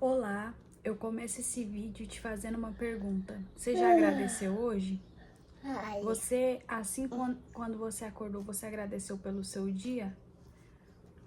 Olá, eu começo esse vídeo te fazendo uma pergunta. Você já agradeceu hoje? Ai, Você, assim quando você acordou, você agradeceu pelo seu dia?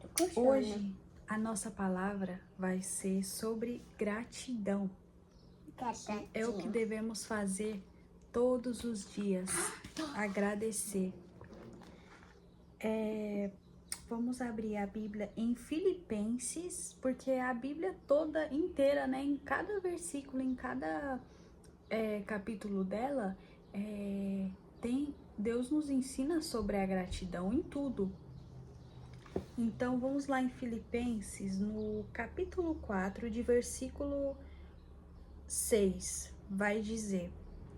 tô com sono. Hoje, a nossa palavra vai ser sobre gratidão. É o que Catatinho. devemos fazer todos os dias, agradecer. Vamos abrir a Bíblia em Filipenses, porque a Bíblia toda inteira, né? Em cada versículo, em cada capítulo dela, Deus nos ensina sobre a gratidão em tudo. Então vamos lá em Filipenses, no capítulo 4, de versículo 6, vai dizer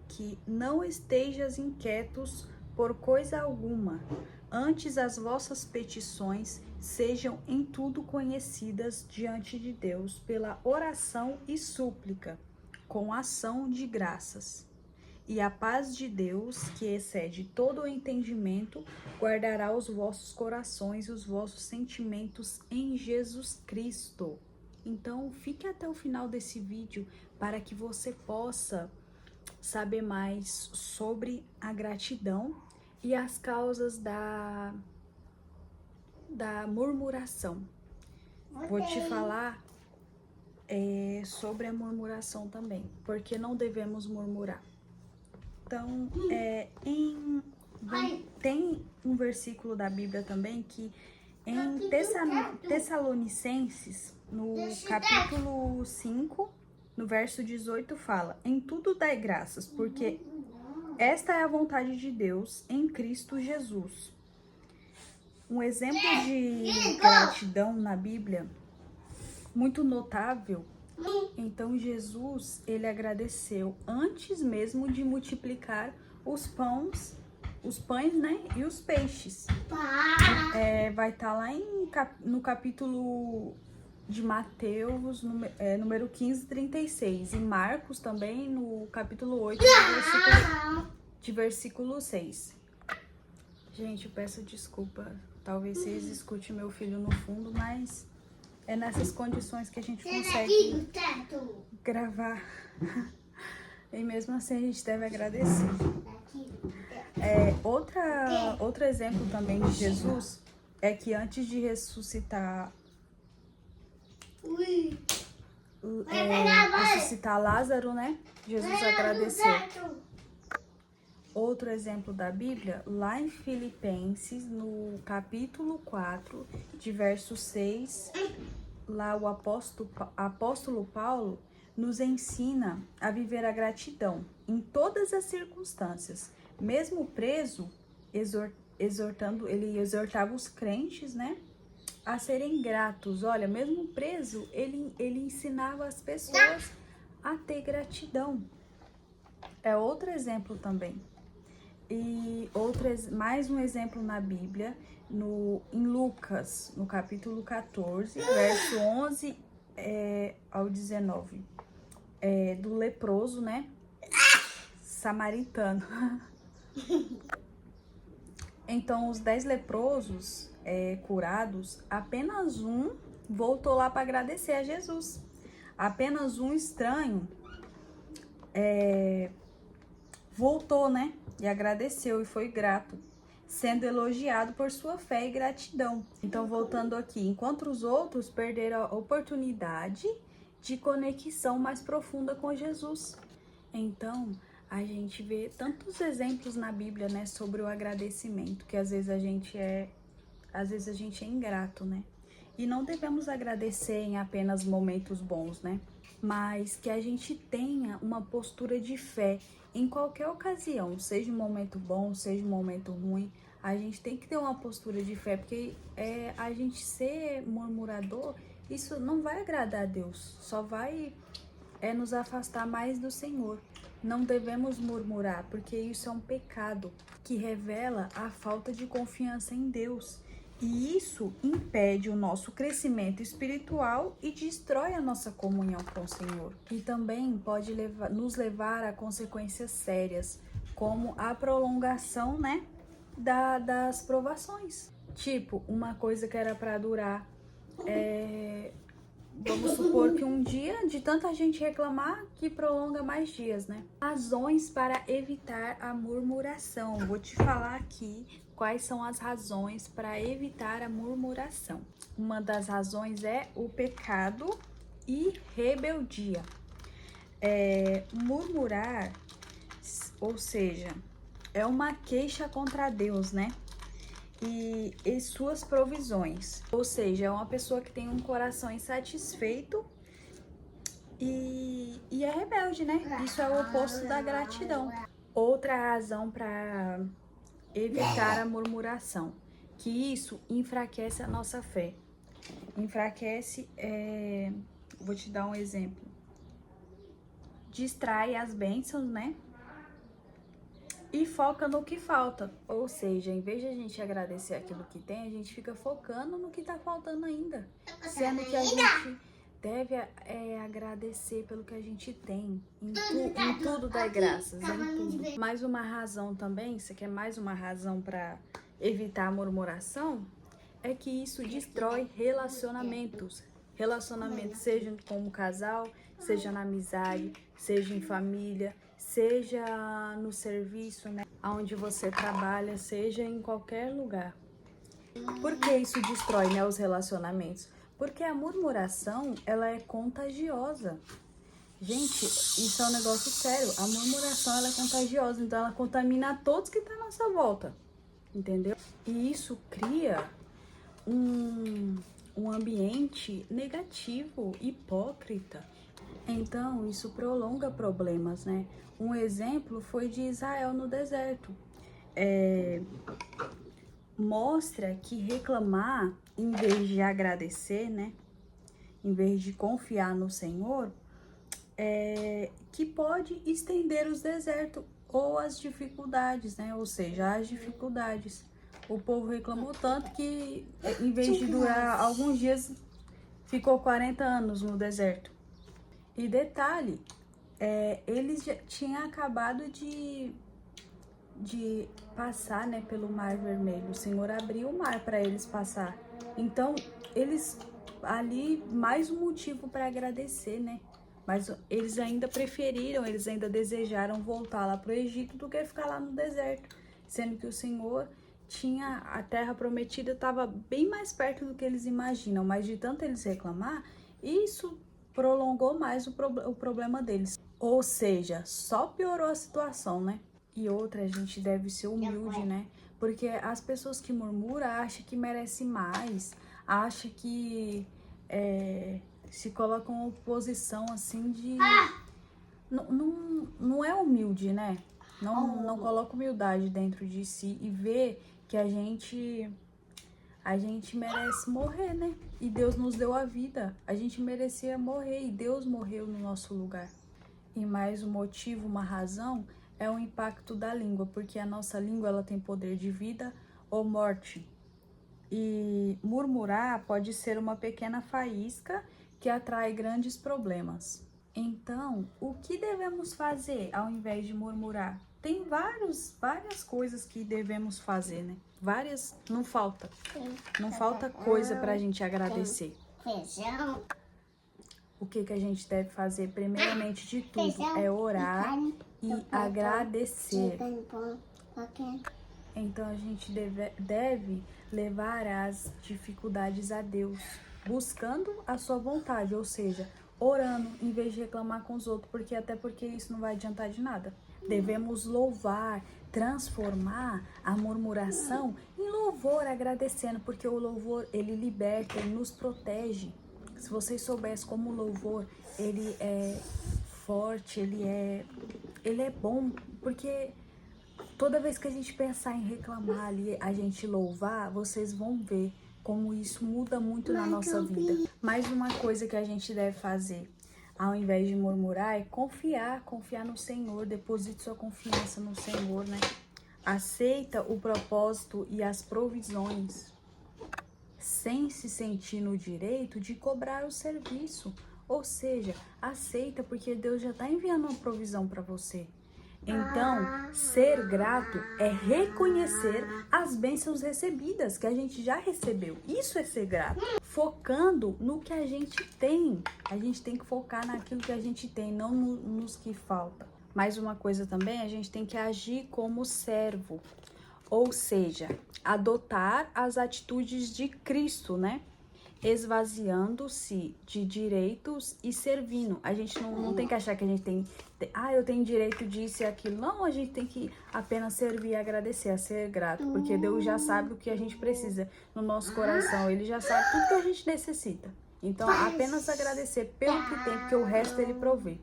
que não estejas inquietos por coisa alguma, antes as vossas petições sejam em tudo conhecidas diante de Deus pela oração e súplica, com ação de graças. E a paz de Deus, que excede todo o entendimento, guardará os vossos corações e os vossos sentimentos em Jesus Cristo. Então, fique até o final desse vídeo para que você possa saber mais sobre a gratidão e as causas da murmuração. Vou te falar sobre a murmuração também, porque não devemos murmurar. Então, tem um versículo da Bíblia também que em Tessalonicenses, no capítulo 5, no verso 18, fala: em tudo dai graças, porque esta é a vontade de Deus em Cristo Jesus. Um exemplo de gratidão na Bíblia muito notável. Então Jesus, ele agradeceu antes mesmo de multiplicar os pães, né, e os peixes. Vai estar lá no capítulo de Mateus, número 15, 36. E Marcos também, no capítulo 8, de versículo 6. Gente, eu peço desculpa. Talvez vocês escutem meu filho no fundo, mas é nessas condições que a gente consegue gravar. E mesmo assim a gente deve agradecer. Outro exemplo também de Jesus é que antes de ressuscitar Lázaro, né? Jesus agradeceu. Outro exemplo da Bíblia, lá em Filipenses, no capítulo 4, de verso 6, lá o apóstolo Paulo nos ensina a viver a gratidão em todas as circunstâncias. Mesmo preso, ele exortava os crentes, né, a serem gratos. Olha, mesmo preso, ele ensinava as pessoas a ter gratidão. É outro exemplo também. E mais um exemplo na Bíblia, em Lucas, no capítulo 14, verso 11 ao 19, do leproso, né, samaritano. Então, os 10 leprosos curados, apenas um voltou lá para agradecer a Jesus. Apenas um estranho voltou, né, e agradeceu e foi grato, sendo elogiado por sua fé e gratidão. Então, voltando aqui, enquanto os outros perderam a oportunidade de conexão mais profunda com Jesus. Então, a gente vê tantos exemplos na Bíblia, né, sobre o agradecimento, que às vezes a gente é ingrato, né? E não devemos agradecer em apenas momentos bons, né? Mas que a gente tenha uma postura de fé em qualquer ocasião, seja um momento bom, seja um momento ruim, a gente tem que ter uma postura de fé, porque a gente ser murmurador, isso não vai agradar a Deus, só vai nos afastar mais do Senhor. Não devemos murmurar, porque isso é um pecado que revela a falta de confiança em Deus. E isso impede o nosso crescimento espiritual e destrói a nossa comunhão com o Senhor. E também pode nos levar a consequências sérias, como a prolongação, né, das provações. Tipo, uma coisa que era para durar Vamos supor que um dia, de tanta gente reclamar, que prolonga mais dias, né? Razões para evitar a murmuração. Vou te falar aqui quais são as razões para evitar a murmuração. Uma das razões é o pecado e rebeldia. Murmurar, ou seja, é uma queixa contra Deus, né? E suas provisões. Ou seja, é uma pessoa que tem um coração insatisfeito e é rebelde, né? Isso é o oposto da gratidão. Outra razão para evitar a murmuração, que isso enfraquece a nossa fé. Enfraquece, vou te dar um exemplo. Distrai as bênçãos, né? E foca no que falta. Ou seja, em vez de a gente agradecer aquilo que tem, a gente fica focando no que tá faltando ainda. Sendo que a gente deve agradecer pelo que a gente tem. Em tudo dá graças, em tudo. Mais uma razão também, você quer mais uma razão para evitar a murmuração? É que isso destrói relacionamentos. Relacionamentos, seja como casal, seja na amizade, seja em família, seja no serviço, né? Onde você trabalha, seja em qualquer lugar. Por que isso destrói, né, os relacionamentos? Porque a murmuração, ela é contagiosa. Gente, isso é um negócio sério. A murmuração, ela é contagiosa, então ela contamina todos que estão à nossa volta, entendeu? E isso cria um ambiente negativo, hipócrita. Então, isso prolonga problemas, né? Um exemplo foi de Israel no deserto. Mostra que reclamar, em vez de agradecer, né? Em vez de confiar no Senhor, que pode estender os desertos ou as dificuldades, né? Ou seja, as dificuldades. O povo reclamou tanto que, em vez de durar alguns dias, ficou 40 anos no deserto. E detalhe, eles já tinham acabado de passar, né, pelo Mar Vermelho. O Senhor abriu o mar para eles passar. Então, eles ali, mais um motivo para agradecer, né? Mas eles ainda preferiram, eles ainda desejaram voltar lá para o Egito do que ficar lá no deserto. Sendo que o Senhor tinha, a terra prometida estava bem mais perto do que eles imaginam. Mas de tanto eles reclamar, isso prolongou mais o problema deles. Ou seja, só piorou a situação, né? E outra, a gente deve ser humilde, né? Porque as pessoas que murmuram acham que merecem mais, acham que se colocam em uma posição assim de... Não é humilde, né? Não coloca humildade dentro de si e vê que a gente merece morrer, né? E Deus nos deu a vida. A gente merecia morrer e Deus morreu no nosso lugar. E mais um motivo, uma razão, é o impacto da língua, porque a nossa língua ela tem poder de vida ou morte. E murmurar pode ser uma pequena faísca que atrai grandes problemas. Então, o que devemos fazer ao invés de murmurar? Tem várias coisas que devemos fazer, né? Várias, não falta. Não falta coisa pra gente agradecer. Feijão. O que a gente deve fazer, primeiramente de tudo, é orar e agradecer. Então, a gente deve levar as dificuldades a Deus, buscando a sua vontade, ou seja, orando em vez de reclamar com os outros, porque isso não vai adiantar de nada. Devemos louvar, transformar a murmuração em louvor, agradecendo, porque o louvor, ele liberta, ele nos protege. Se vocês soubessem como o louvor, ele é forte, ele é bom, porque toda vez que a gente pensar em reclamar ali, a gente louvar, vocês vão ver como isso muda muito na nossa vida. Mais uma coisa que a gente deve fazer, ao invés de murmurar, é confiar no Senhor, deposite sua confiança no Senhor, né? Aceita o propósito e as provisões, sem se sentir no direito de cobrar o serviço. Ou seja, aceita porque Deus já está enviando uma provisão para você. Então, ser grato é reconhecer as bênçãos recebidas que a gente já recebeu. Isso é ser grato. Focando no que a gente tem. A gente tem que focar naquilo que a gente tem, não nos que falta. Mais uma coisa também, a gente tem que agir como servo. Ou seja, adotar as atitudes de Cristo, né? Esvaziando-se de direitos e servindo. A gente não tem que achar que a gente tem... eu tenho direito disso e aquilo. Não, a gente tem que apenas servir e agradecer, a ser grato. Porque Deus já sabe o que a gente precisa no nosso coração. Ele já sabe tudo que a gente necessita. Então, apenas agradecer pelo que tem, porque o resto Ele provê.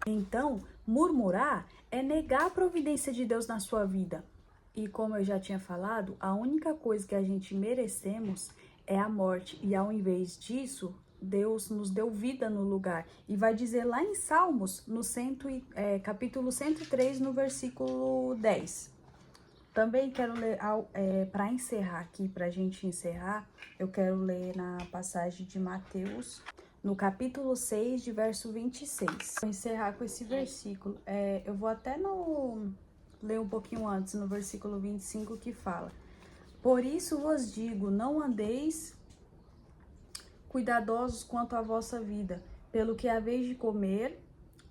Então, murmurar é negar a providência de Deus na sua vida. E como eu já tinha falado, a única coisa que a gente merecemos é a morte. E ao invés disso, Deus nos deu vida no lugar. E vai dizer lá em Salmos, no capítulo 103, no versículo 10. Também quero ler, para encerrar aqui, para a gente encerrar, eu quero ler na passagem de Mateus, no capítulo 6, de verso 26. Vou encerrar com esse versículo. Eu vou até ler um pouquinho antes, no versículo 25, que fala: por isso vos digo, não andeis cuidadosos quanto à vossa vida, pelo que haveis de comer,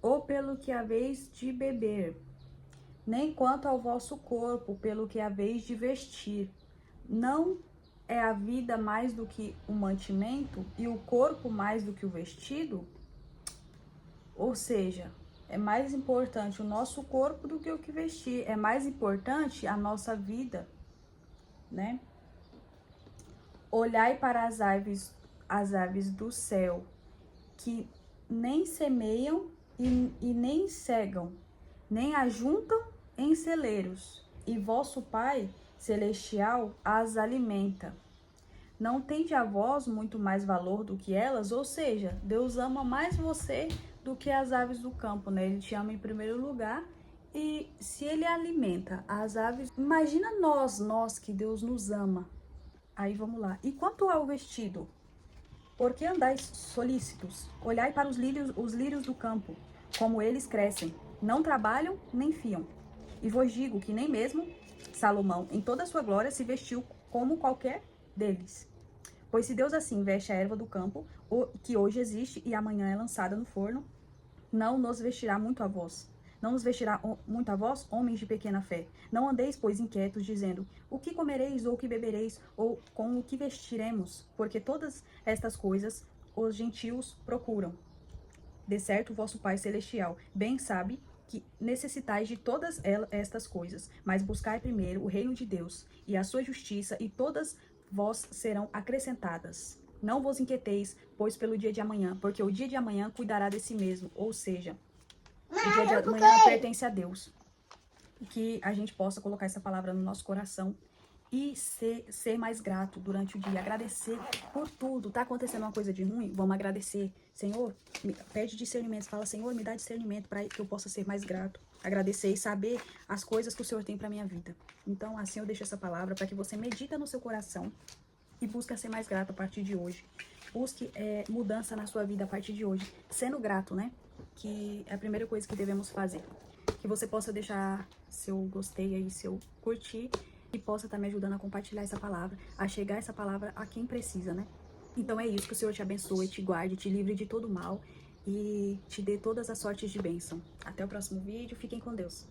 ou pelo que haveis de beber, nem quanto ao vosso corpo, pelo que haveis de vestir. Não é a vida mais do que o mantimento, e o corpo mais do que o vestido? Ou seja, é mais importante o nosso corpo do que o que vestir. É mais importante a nossa vida, né? Olhai para as aves do céu, que nem semeiam e nem cegam, nem ajuntam em celeiros, e vosso Pai Celestial as alimenta. Não tende a vós muito mais valor do que elas? Ou seja, Deus ama mais você do que as aves do campo, né? Ele te ama em primeiro lugar. E se Ele alimenta as aves, imagina nós que Deus nos ama. Aí vamos lá. E quanto ao vestido? Por que andais solícitos? Olhai para os lírios do campo, como eles crescem. Não trabalham, nem fiam. E vos digo que nem mesmo Salomão, em toda a sua glória, se vestiu como qualquer deles. Pois se Deus assim veste a erva do campo, que hoje existe e amanhã é lançada no forno, não nos vestirá muito a vós. Não nos vestirá muito a vós, homens de pequena fé. Não andeis, pois, inquietos, dizendo: o que comereis, ou o que bebereis, ou com o que vestiremos? Porque todas estas coisas os gentios procuram. De certo, vosso Pai Celestial bem sabe que necessitais de todas estas coisas, mas buscai primeiro o reino de Deus e a sua justiça, e todas vós serão acrescentadas. Não vos inquieteis, pois, pelo dia de amanhã, porque o dia de amanhã cuidará de si mesmo. Ou seja, o dia de amanhã pertence a Deus. E que a gente possa colocar essa palavra no nosso coração e ser mais grato durante o dia, agradecer por tudo. Tá acontecendo uma coisa de ruim? Vamos agradecer. Senhor, pede discernimento, fala: Senhor, me dá discernimento para que eu possa ser mais grato, agradecer e saber as coisas que o Senhor tem para minha vida. Então, assim eu deixo essa palavra para que você medita no seu coração e busque ser mais grato a partir de hoje. Busque mudança na sua vida a partir de hoje, sendo grato, né? Que é a primeira coisa que devemos fazer. Que você possa deixar seu gostei aí, seu curtir, e possa estar me ajudando a compartilhar essa palavra, a chegar essa palavra a quem precisa, né? Então é isso, que o Senhor te abençoe, te guarde, te livre de todo mal e te dê todas as sortes de bênção. Até o próximo vídeo, fiquem com Deus.